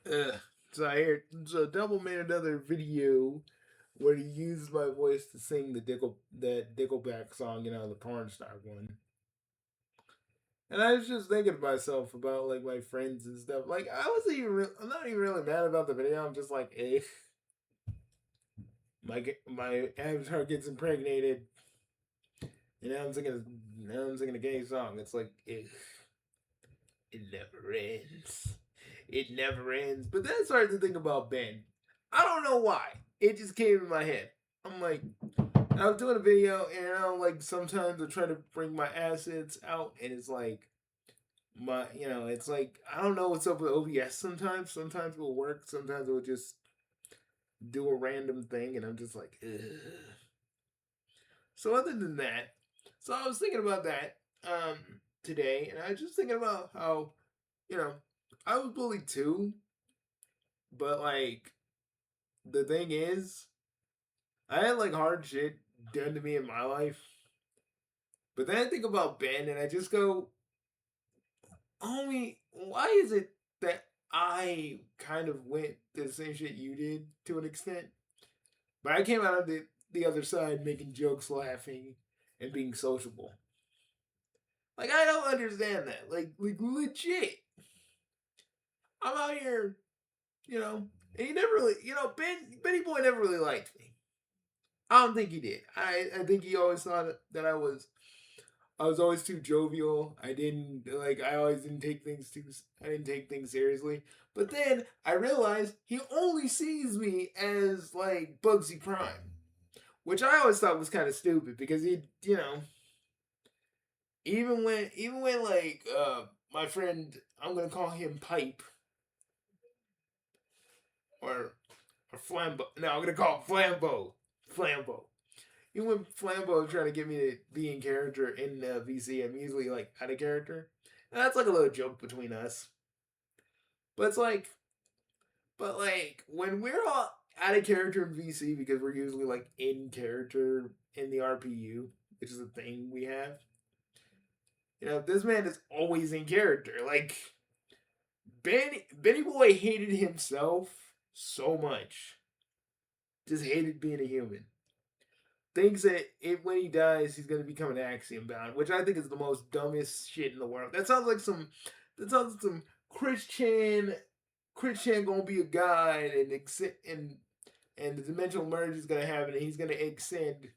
Uh, so Double made another video where he used my voice to sing that Dickleback song, the porn star one. And I was just thinking to myself about like my friends and stuff. Like I'm not even really mad about the video. I'm just like, my avatar gets impregnated, and now I'm singing a gay song. It's like, it never ends. It never ends. But then I started to think about Ben. I don't know why. It just came in my head. I'm like, I was doing a video, and like sometimes I try to bring my assets out, and it's like it's like I don't know what's up with OBS. Sometimes it will work. Sometimes it will just do a random thing, and I'm just like, ugh. So other than that, so I was thinking about that today, and I was just thinking about how you know I was bullied too, but like the thing is, I had like hard shit done to me in my life. But then I think about Ben, and I just go, homie, why is it that I kind of went the same shit you did to an extent, but I came out of the other side making jokes, laughing, and being sociable. Like I don't understand that. Like legit. I'm out here, you know, and he never really, Benny Boy never really liked me. I don't think he did. I think he always thought that I was always too jovial. I always didn't take things too I didn't take things seriously. But then I realized he only sees me as like Bugsy Prime, which I always thought was kind of stupid because even when like my friend, I'm going to call him Pipe or Flambo. No, I'm going to call him Flambo. Flambo. Even when Flambo trying to get me to be in character in VC, I'm usually like out of character. And that's like a little joke between us. But it's like, but like when we're all out of character in VC because we're usually like in character in the RPU, which is a thing we have. This man is always in character. Like Benny Boy hated himself so much. Just hated being a human. Thinks that when he dies, he's gonna become an Axiom Bound, which I think is the most dumbest shit in the world. That sounds like some Christian gonna be a god and the dimensional merge is gonna happen and he's gonna extend.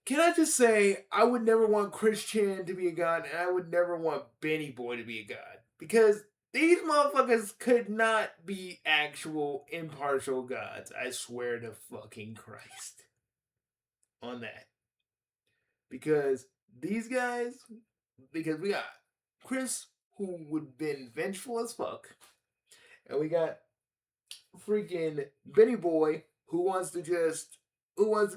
Can I just say I would never want Christian to be a god and I would never want Benny Boy to be a god because these motherfuckers could not be actual impartial gods. I swear to fucking Christ on that. Because these guys, because we got Chris who would been vengeful as fuck, and we got freaking Benny Boy who wants to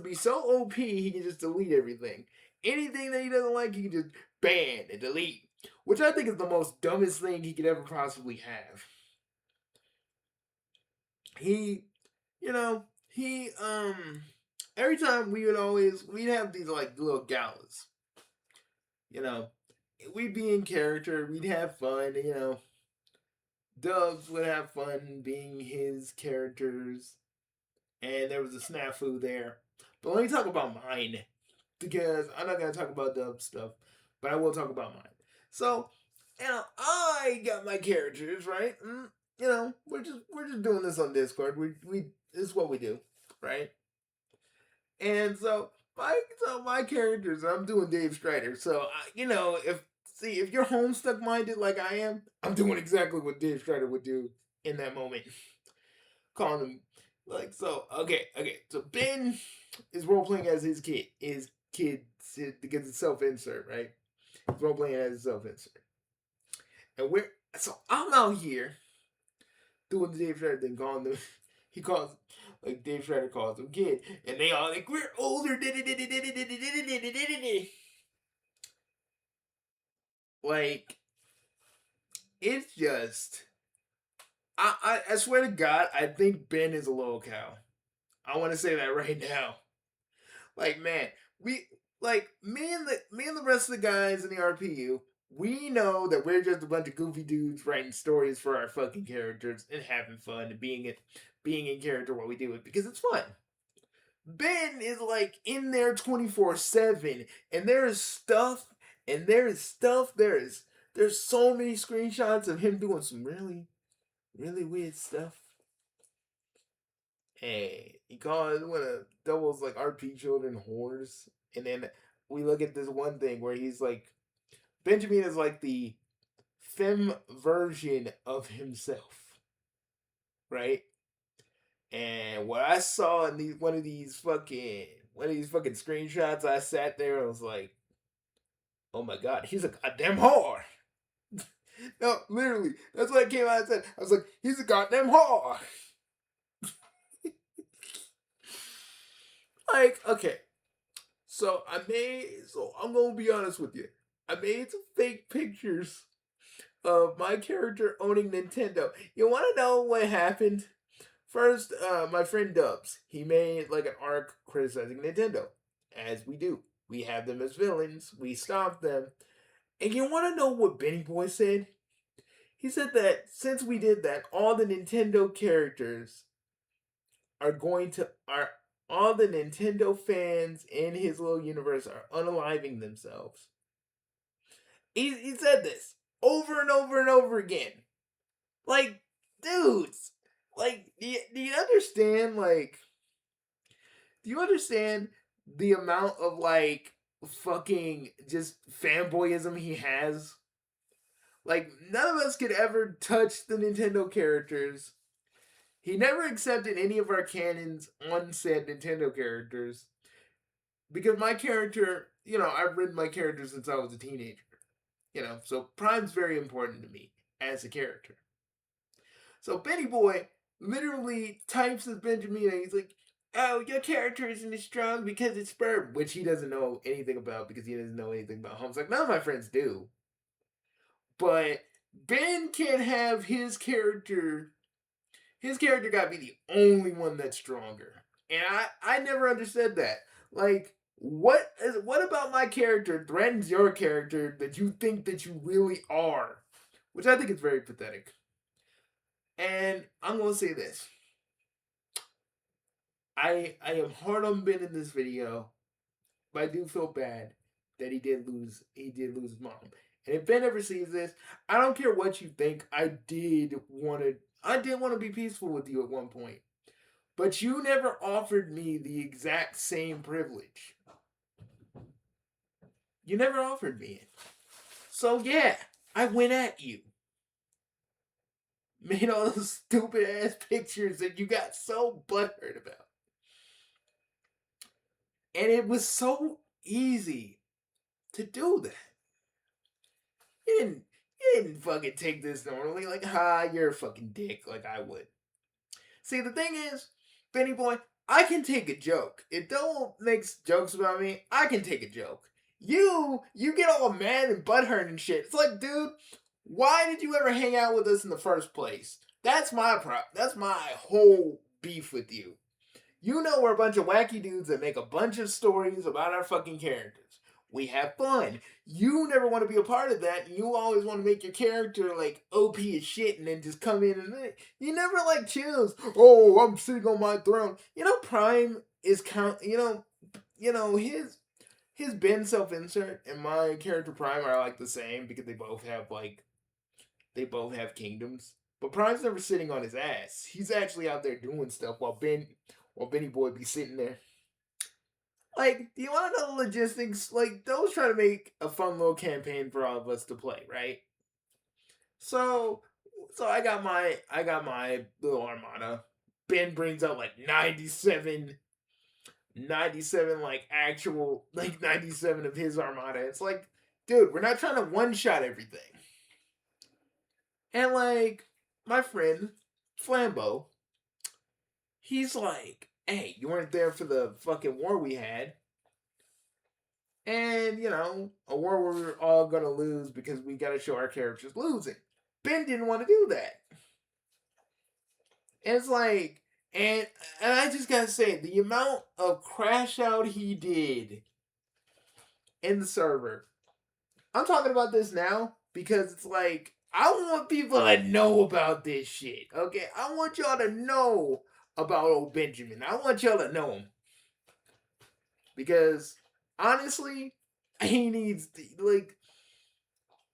be so OP he can just delete everything. Anything that he doesn't like, he can just ban and delete. Which I think is the most dumbest thing he could ever possibly have. He, he every time we'd have these like little galas. You know, we'd be in character, we'd have fun, Dubs would have fun being his characters, and there was a snafu there. But let me talk about mine because I'm not gonna talk about Dub stuff, but I will talk about mine. So, I got my characters right. We're just doing this on Discord. We this is what we do, right? And so my characters, I'm doing Dave Strider. So if you're homestuck minded like I am, I'm doing exactly what Dave Strider would do in that moment. Calling him like so. Okay. So Ben is role playing as because it's self insert, right? He's role playing as his self insert, and I'm out here doing the Dave Strider thing, calling them. He calls like Dave Strider calls them kid, and they all like we're older. Like it's just I swear to God, I think Ben is a little cow. I want to say that right now. Like man, we like me and the rest of the guys in the RPU. We know that we're just a bunch of goofy dudes writing stories for our fucking characters and having fun and being in character while we do it because it's fun. Ben is like in there 24/7, and there's so many screenshots of him doing some really really weird stuff. Hey, he calls one of doubles like RP children whores, and then we look at this one thing where he's like Benjamin is like the femme version of himself, right? And what I saw in one of these fucking screenshots, I sat there and was like, "Oh my god, he's a goddamn whore." No, literally, that's what I came out and said. I was like, "He's a goddamn whore." Like, okay, so I'm gonna be honest with you. I made some fake pictures of my character owning Nintendo. You want to know what happened? First, my friend Dubs, he made like an arc criticizing Nintendo, as we do. We have them as villains. We stop them. And you want to know what Benny Boy said? He said that since we did that, are going to are all the Nintendo fans in his little universe are unaliving themselves. He said this over and over and over again. Like, dudes, like, do you understand? Like, do you understand the amount of like fucking just fanboyism he has? Like, none of us could ever touch the Nintendo characters. He never accepted any of our canons on said Nintendo characters because my character, I've written my character since I was a teenager. So Prime's very important to me as a character. So Benny Boy literally types as Benjamin and he's like, "Oh, your character isn't as strong because it's sperm," which he doesn't know anything about because he doesn't know anything about homes. Like, none of my friends do. But Ben can have his character. His character got to be the only one that's stronger, and I never understood that. Like, what about my character threatens your character that you think that you really are, which I think is very pathetic. And I'm gonna say this: I am hard on Ben in this video, but I do feel bad that he did lose his mom. And if Ben ever sees this, I don't care what you think. I did want to be peaceful with you at one point. But you never offered me the exact same privilege. You never offered me it. So yeah, I went at you. Made all those stupid ass pictures that you got so butthurt about. And it was so easy to do that. You didn't fucking take this normally. Like, you're a fucking dick, like I would. See, the thing is, Benny Boy, I can take a joke. It don't make jokes about me. I can take a joke. You get all mad and butthurt and shit. It's like, dude, why did you ever hang out with us in the first place? That's my That's my whole beef with you. You know we're a bunch of wacky dudes that make a bunch of stories about our fucking characters. We have fun. You never want to be a part of that. You always want to make your character like OP as shit and then just come in and you never like chills. Oh, I'm sitting on my throne. Prime is his Ben self-insert and my character Prime are like the same because they both have kingdoms. But Prime's never sitting on his ass. He's actually out there doing stuff while Benny Boy be sitting there. Like, do you want to know the logistics? Like, those try to make a fun little campaign for all of us to play, right? So I got my little armada. Ben brings out like 97 like actual like 97 of his armada. It's like, dude, we're not trying to one shot everything. And like my friend Flambeau, he's like, "Hey, you weren't there for the fucking war we had." And, a war where we were all gonna lose because we gotta show our characters losing. Ben didn't want to do that. And it's like, and I just gotta say, the amount of crash out he did in the server I'm talking about this now because it's like I want people to know about this shit. Okay, I want y'all to know about old Benjamin. I want y'all to know him because honestly, he needs to, like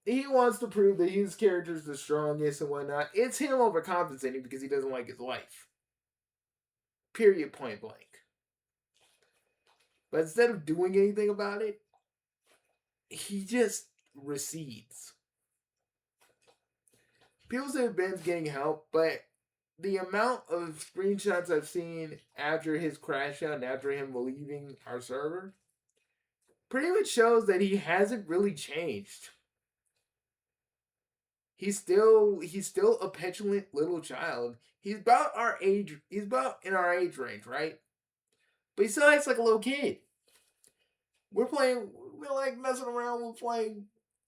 he wants to prove that his character's the strongest and whatnot. It's him overcompensating because he doesn't like his life. Period. Point blank. But instead of doing anything about it, he just recedes. People say Ben's getting help, but the amount of screenshots I've seen after his crash out and after him leaving our server pretty much shows that he hasn't really changed. He's still a petulant little child. He's about our age. He's about in our age range, right? But he still acts like a little kid. We're like messing around with playing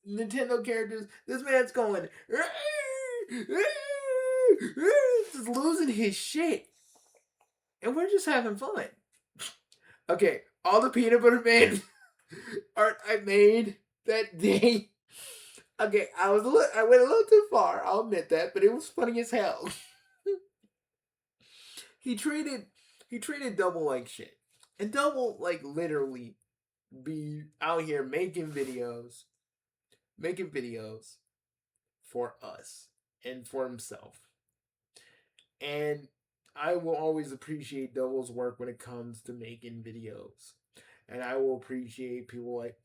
Nintendo characters. This man's going, just losing his shit, and we're just having fun. Okay, all the peanut butter man art I made that day. Okay, I went a little too far. I'll admit that, but it was funny as hell. he treated he treated Double like shit, and Double like literally be out here making videos for us and for himself. And I will always appreciate Double's work when it comes to making videos. And I will appreciate people like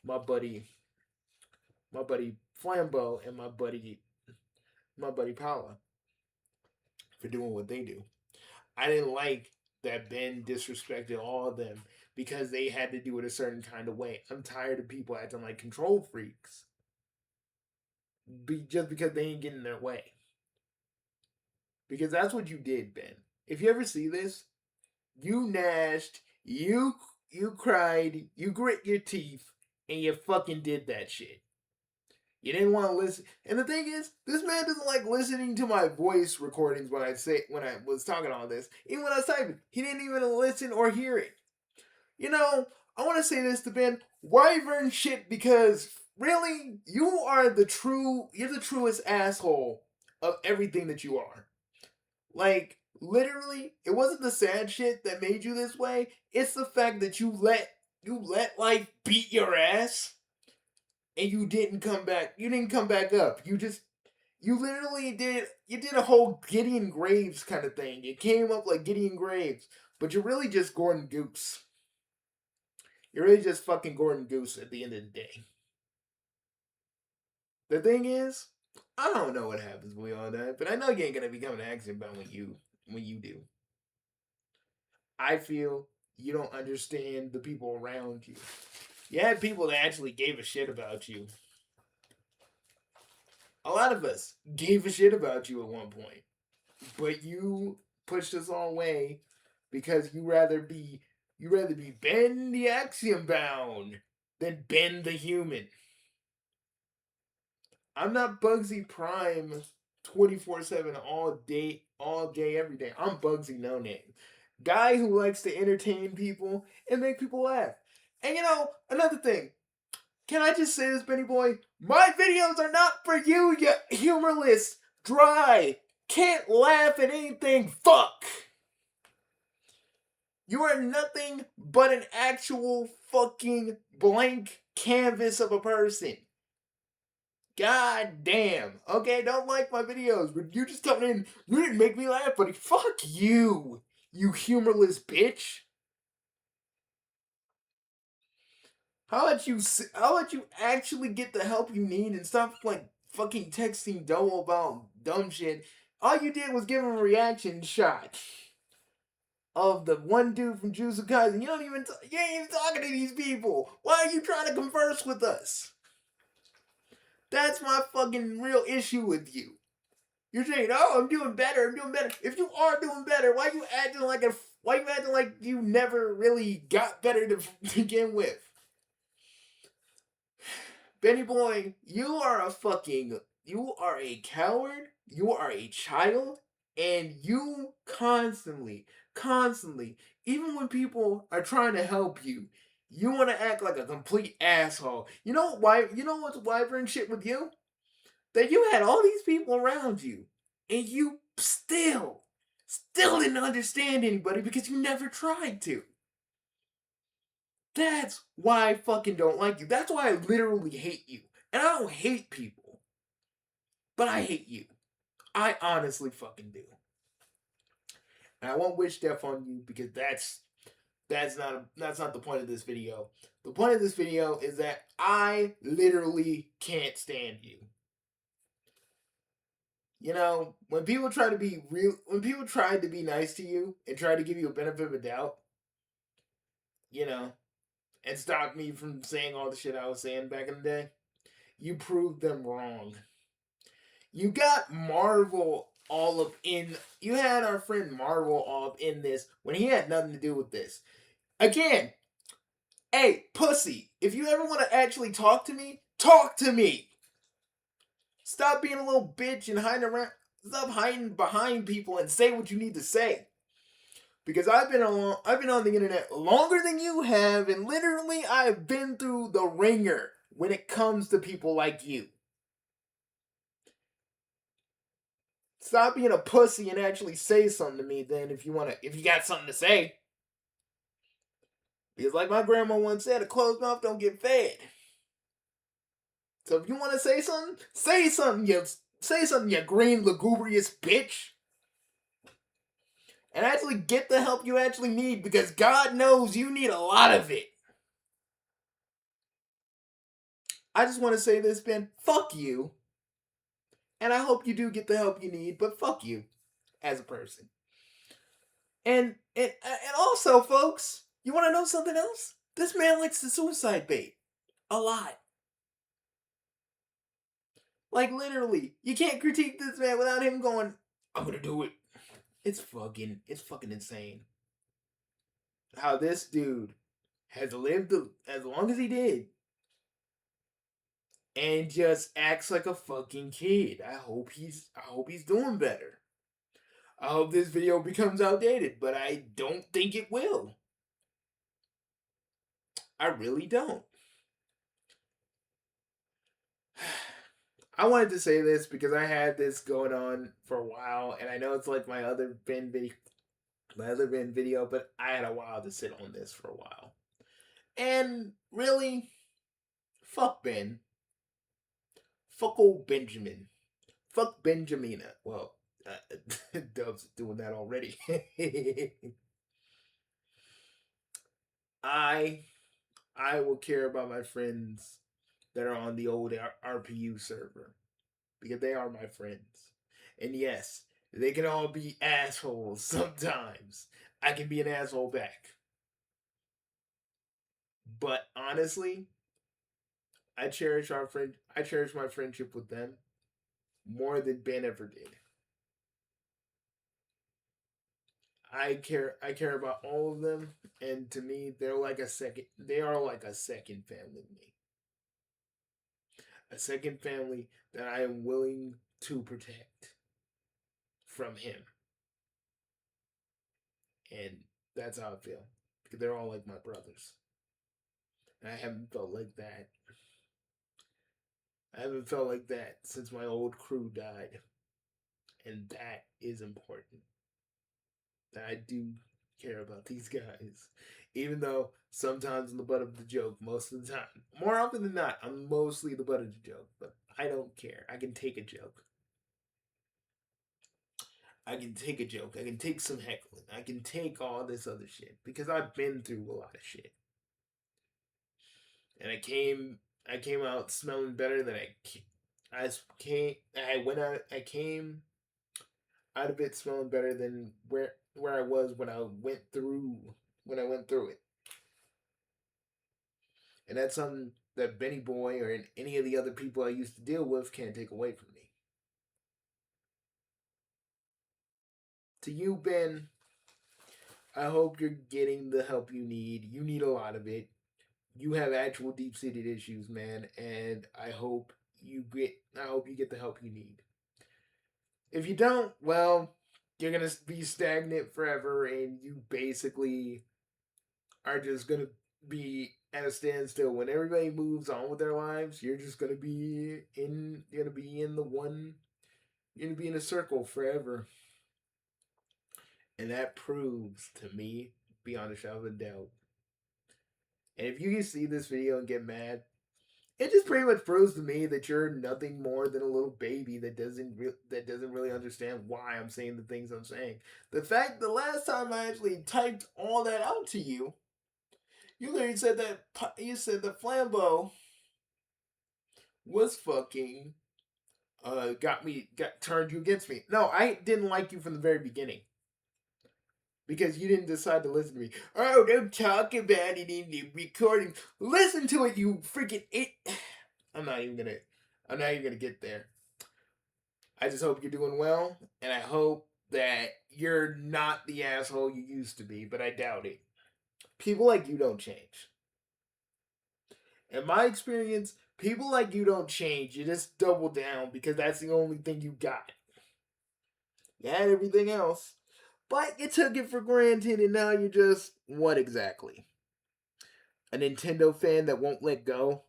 my buddy Flambeau and my buddy Paula for doing what they do. I didn't like that Ben disrespected all of them because they had to do it a certain kind of way. I'm tired of people acting like control freaks just because they ain't getting their way. Because that's what you did, Ben. If you ever see this, you gnashed, you cried, you grit your teeth, and you fucking did that shit. You didn't want to listen. And the thing is, this man doesn't like listening to my voice recordings when I was talking all this. Even when I was typing, he didn't even listen or hear it. You know, I want to say this to Ben. Wyvern shit because really, you're the truest asshole of everything that you are. Like, literally, it wasn't the sad shit that made you this way. It's the fact that you let life beat your ass and you didn't come back. You didn't come back up. You literally did a whole Gideon Graves kind of thing. You came up like Gideon Graves, but you're really just Gordon Goose. You're really just fucking Gordon Goose at the end of the day. The thing is, I don't know what happens with all that, but I know you ain't gonna become an Axiom Bound when you do. I feel you don't understand the people around you. You had people that actually gave a shit about you. A lot of us gave a shit about you at one point, but you pushed us all away because you rather be Ben the Axiom Bound than Ben the Human. I'm not Bugsy Prime 24/7 all day, every day. I'm Bugsy No Name. Guy who likes to entertain people and make people laugh. And another thing. Can I just say this, Benny Boy? My videos are not for you, you humorless, dry, can't laugh at anything fuck. You are nothing but an actual fucking blank canvas of a person. God damn. Okay, don't like my videos, but you just coming in, you didn't make me laugh, buddy. Fuck you, you humorless bitch. How about you actually get the help you need and stop like fucking texting Doe about dumb shit? All you did was give him a reaction shot of the one dude from Jujutsu Kaisen. You ain't even talking to these people. Why are you trying to converse with us? That's my fucking real issue with you. You're saying, "Oh, I'm doing better. I'm doing better." If you are doing better, why you acting like you never really got better to begin with? Benny Boy, you are a coward, you are a child, and you constantly, even when people are trying to help you, You want to act like a complete asshole. You know why? You know what's wyvern shit with you? That you had all these people around you, and you still didn't understand anybody because you never tried to. That's why I fucking don't like you. That's why I literally hate you. And I don't hate people, but I hate you. I honestly fucking do. And I won't wish death on you because that's not the point of this video. The point of this video is that I literally can't stand you. You know, when people try to be real, when people try to be nice to you and try to give you a benefit of a doubt, you know, and stop me from saying all the shit I was saying back in the day, you proved them wrong. You got Marvel all up in. You had our friend Marvel all up in this when he had nothing to do with this. Again, hey, pussy, if you ever want to actually talk to me, talk to me. Stop being a little bitch and hiding around. Stop hiding behind people and say what you need to say. Because I've been on the internet longer than you have, and literally I've been through the ringer when it comes to people like you. Stop being a pussy and actually say something to me then if you got something to say. Because like my grandma once said, a closed mouth don't get fed. So if you want to say something, say something, you green lugubrious bitch. And actually get the help you actually need because God knows you need a lot of it. I just want to say this, Ben, fuck you. And I hope you do get the help you need, but fuck you as a person. And also, folks, you want to know something else? This man likes the suicide bait a lot. Like literally, you can't critique this man without him going, "I'm gonna do it." It's fucking insane. How this dude has lived as long as he did, and just acts like a fucking kid. I hope he's doing better. I hope this video becomes outdated, but I don't think it will. I really don't. I wanted to say this because I had this going on for a while, and I know it's like my other Ben video, but I had a while to sit on this for a while. And really, fuck Ben. Fuck old Benjamin. Fuck Benjamina. Well, Dub's doing that already. I I will care about my friends that are on the old RPU server because they are my friends. And yes, they can all be assholes sometimes. I can be an asshole back. But honestly, I cherish my friendship with them more than Ben ever did. I care about all of them, and to me they are like a second family to me. A second family that I am willing to protect from him. And that's how I feel. Because they're all like my brothers. And I haven't felt like that. I haven't felt like that since my old crew died. And that is important. That I do care about these guys. Even though sometimes I'm the butt of the joke most of the time. More often than not, I'm mostly the butt of the joke. But I don't care. I can take a joke. I can take a joke. I can take some heckling. I can take all this other shit because I've been through a lot of shit. And I came out smelling better than I came out of it smelling better than where I was when I went through it. And that's something that Benny Boy or any of the other people I used to deal with can't take away from me. To you, Ben, I hope you're getting the help you need. You need a lot of it. You have actual deep seated issues, man, and I hope you get the help you need. If you don't, well, you're gonna be stagnant forever, and you basically are just gonna be at a standstill. When everybody moves on with their lives, you're just gonna be in. You're gonna be in the one. You're gonna be in a circle forever, and that proves to me, beyond a shadow of a doubt. And if you can see this video and get mad, it just pretty much proves to me that you're nothing more than a little baby that doesn't really understand why I'm saying the things I'm saying. The last time I actually typed all that out to you, you literally said that you said that Flambeau was fucking got turned you against me. No, I didn't like you from the very beginning. Because you didn't decide to listen to me. Oh, don't talk about it in the recording. Listen to it, you freaking it. I'm not even gonna get there. I just hope you're doing well, and I hope that you're not the asshole you used to be, but I doubt it. People like you don't change. In my experience, people like you don't change. You just double down because that's the only thing you got. You had everything else, but you took it for granted, and now you're just what exactly? A Nintendo fan that won't let go?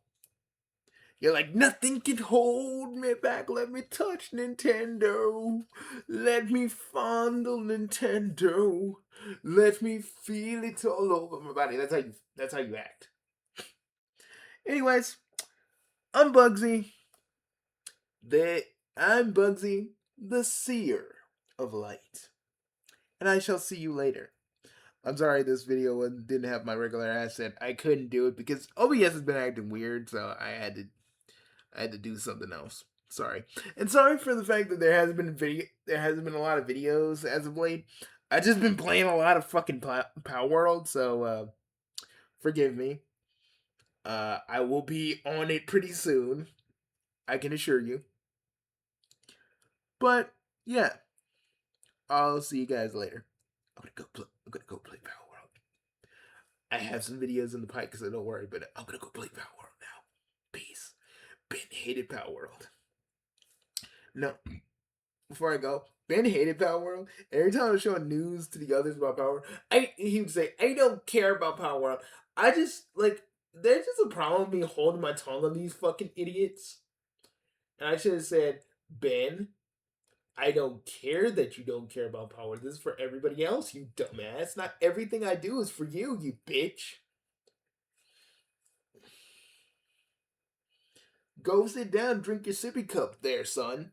You're like, nothing can hold me back. Let me touch Nintendo. Let me fondle Nintendo. Let me feel it all over my body. That's how you act. Anyways, I'm Bugsy. I'm Bugsy, the seer of light. And I shall see you later. I'm sorry this video didn't have my regular asset. I couldn't do it because OBS has been acting weird, so I had to do something else. Sorry. And sorry for the fact that there hasn't been a lot of videos as of late. I've just been playing a lot of fucking Power World, so forgive me. I will be on it pretty soon. I can assure you. But yeah, I'll see you guys later. I'm gonna go play Power World. I have some videos in the pipe, so don't worry. But I'm gonna go play Power World now. Peace. Ben hated Power World. No, before I go, Ben hated Power World. Every time I was showing news to the others about Power World, he would say, I don't care about Power World. I just, like, there's just a problem with me holding my tongue on these fucking idiots. And I should have said, Ben, I don't care that you don't care about Power World. This is for everybody else, you dumbass. Not everything I do is for you, you bitch. Go sit down, drink your sippy cup there, son.